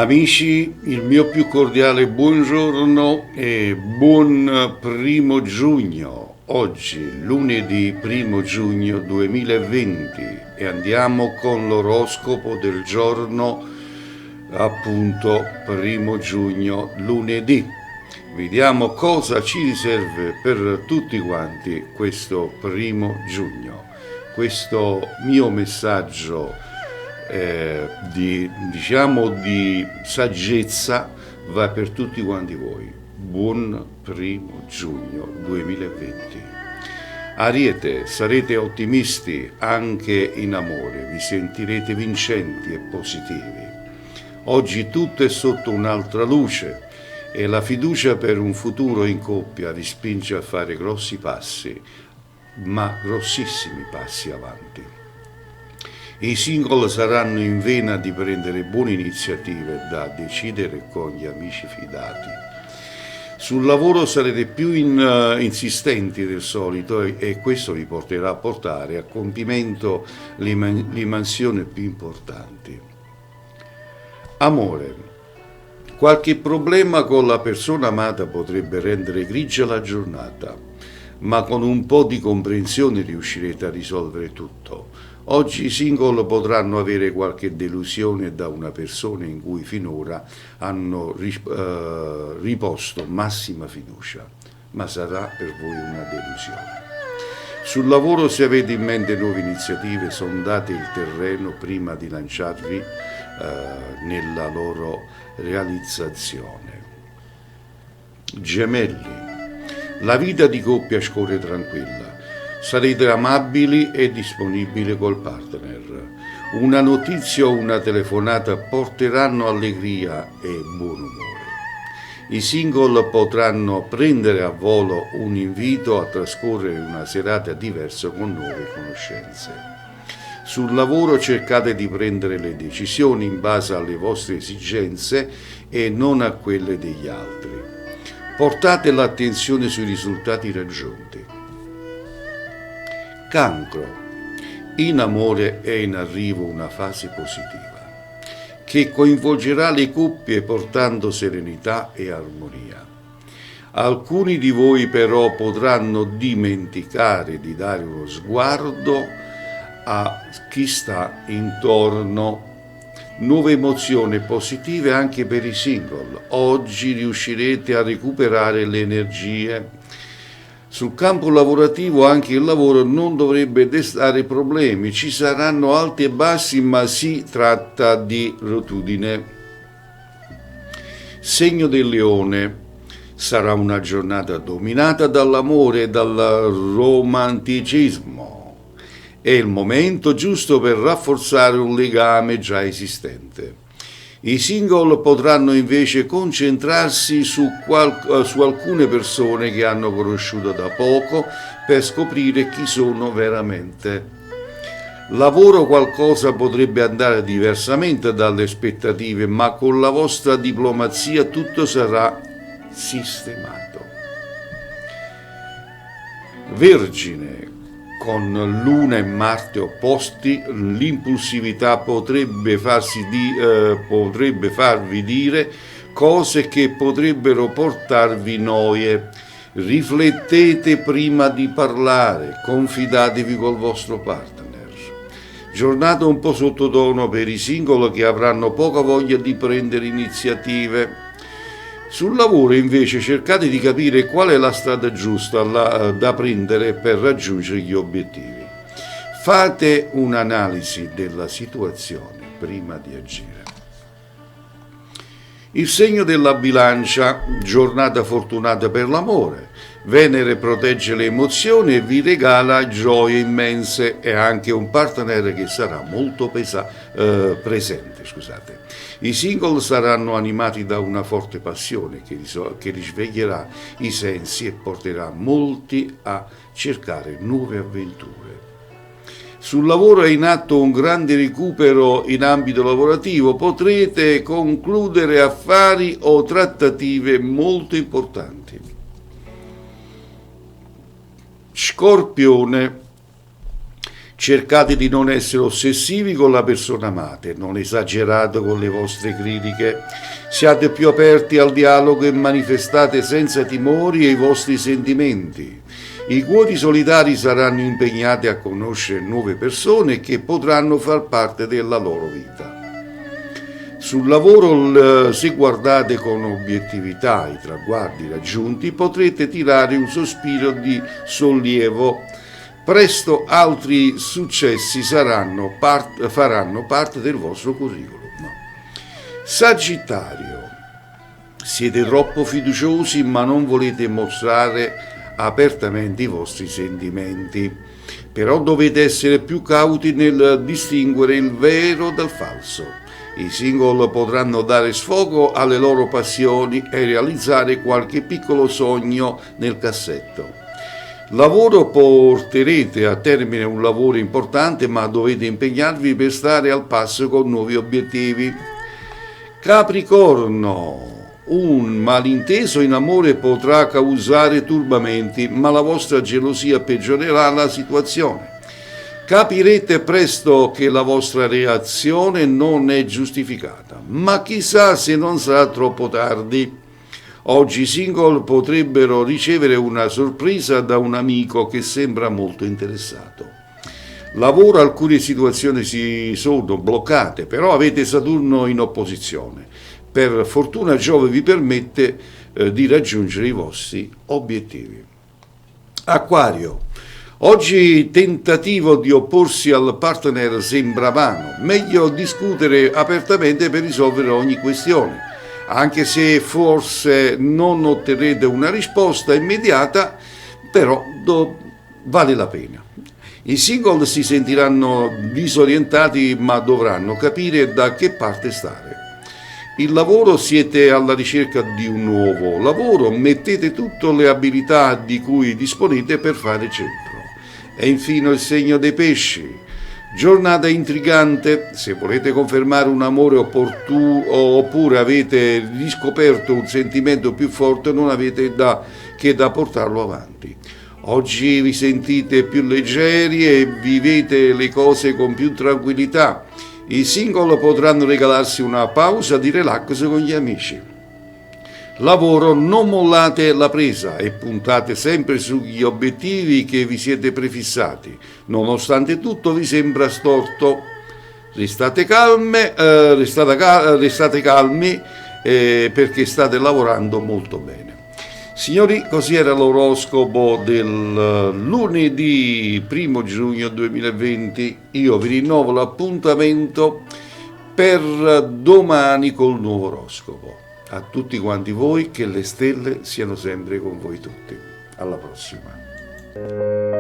Amici, il mio più cordiale buongiorno e buon primo giugno. Oggi, lunedì 1 giugno 2020 e andiamo con l'oroscopo del giorno, appunto 1 giugno, lunedì. Vediamo cosa ci riserva per tutti quanti questo 1 giugno. Questo mio messaggio di saggezza va per tutti quanti voi. Buon 1 giugno 2020. Ariete, sarete ottimisti anche in amore, vi sentirete vincenti e positivi. Oggi tutto è sotto un'altra luce e la fiducia per un futuro in coppia vi spinge a fare grossi passi, ma grossissimi passi avanti. I single saranno in vena di prendere buone iniziative da decidere con gli amici fidati. Sul lavoro sarete più insistenti del solito e questo vi porterà a portare a compimento le mansioni più importanti. Amore. Qualche problema con la persona amata potrebbe rendere grigia la giornata, ma con un po' di comprensione riuscirete a risolvere tutto. Oggi i single potranno avere qualche delusione da una persona in cui finora hanno riposto massima fiducia, ma sarà per voi una delusione. Sul lavoro, se avete in mente nuove iniziative, sondate il terreno prima di lanciarvi nella loro realizzazione. Gemelli. La vita di coppia scorre tranquilla. Sarete amabili e disponibili col partner. Una notizia o una telefonata porteranno allegria e buon umore. I single potranno prendere a volo un invito a trascorrere una serata diversa con nuove conoscenze. Sul lavoro cercate di prendere le decisioni in base alle vostre esigenze e non a quelle degli altri. Portate l'attenzione sui risultati raggiunti. Cancro. In amore è in arrivo una fase positiva che coinvolgerà le coppie portando serenità e armonia. Alcuni di voi però potranno dimenticare di dare uno sguardo a chi sta intorno. Nuove emozioni positive anche per i single. Oggi riuscirete a recuperare le energie. Sul campo lavorativo anche il lavoro non dovrebbe destare problemi, ci saranno alti e bassi, ma si tratta di rotudine. Segno del Leone. Sarà una giornata dominata dall'amore e dal romanticismo. È il momento giusto per rafforzare un legame già esistente. I single potranno invece concentrarsi su alcune persone che hanno conosciuto da poco per scoprire chi sono veramente. Lavoro, qualcosa potrebbe andare diversamente dalle aspettative, ma con la vostra diplomazia tutto sarà sistemato. Vergine. Con Luna e Marte opposti, l'impulsività potrebbe farvi dire cose che potrebbero portarvi noie. Riflettete prima di parlare, confidatevi col vostro partner. Giornata un po' sottotono per i single che avranno poca voglia di prendere iniziative. Sul lavoro invece cercate di capire qual è la strada giusta da prendere per raggiungere gli obiettivi. Fate un'analisi della situazione prima di agire. Il segno della Bilancia, giornata fortunata per l'amore. Venere protegge le emozioni e vi regala gioie immense e anche un partner che sarà molto presente. I single saranno animati da una forte passione che risveglierà i sensi e porterà molti a cercare nuove avventure. Sul lavoro è in atto un grande recupero in ambito lavorativo, potrete concludere affari o trattative molto importanti. Scorpione. Cercate di non essere ossessivi con la persona amata, non esagerate con le vostre critiche, siate più aperti al dialogo e manifestate senza timori i vostri sentimenti. I cuori solitari saranno impegnati a conoscere nuove persone che potranno far parte della loro vita. Sul lavoro, se guardate con obiettività i traguardi raggiunti, potrete tirare un sospiro di sollievo. Presto altri successi faranno parte del vostro curriculum. Sagittario, siete troppo fiduciosi ma non volete mostrare apertamente i vostri sentimenti. Però dovete essere più cauti nel distinguere il vero dal falso. I single potranno dare sfogo alle loro passioni e realizzare qualche piccolo sogno nel cassetto. Lavoro, porterete a termine un lavoro importante, ma dovete impegnarvi per stare al passo con nuovi obiettivi. Capricorno, un malinteso in amore potrà causare turbamenti, ma la vostra gelosia peggiorerà la situazione. Capirete presto che la vostra reazione non è giustificata, ma chissà se non sarà troppo tardi. Oggi i single potrebbero ricevere una sorpresa da un amico che sembra molto interessato. Lavoro, alcune situazioni si sono bloccate, però avete Saturno in opposizione. Per fortuna Giove vi permette di raggiungere i vostri obiettivi. Acquario, oggi tentativo di opporsi al partner sembra vano, meglio discutere apertamente per risolvere ogni questione. Anche se forse non otterrete una risposta immediata, però vale la pena. I single si sentiranno disorientati, ma dovranno capire da che parte stare. Il lavoro, siete alla ricerca di un nuovo lavoro, mettete tutte le abilità di cui disponete per fare centro. E infine il segno dei pesci. Giornata intrigante, se volete confermare un amore oppure avete riscoperto un sentimento più forte, non avete che da portarlo avanti. Oggi vi sentite più leggeri e vivete le cose con più tranquillità. I single potranno regalarsi una pausa di relax con gli amici. Lavoro, non mollate la presa e puntate sempre sugli obiettivi che vi siete prefissati. Nonostante tutto vi sembra storto. Restate calmi perché state lavorando molto bene. Signori, così era l'oroscopo del lunedì 1 giugno 2020. Io vi rinnovo l'appuntamento per domani col nuovo oroscopo. A tutti quanti voi, che le stelle siano sempre con voi tutti. Alla prossima.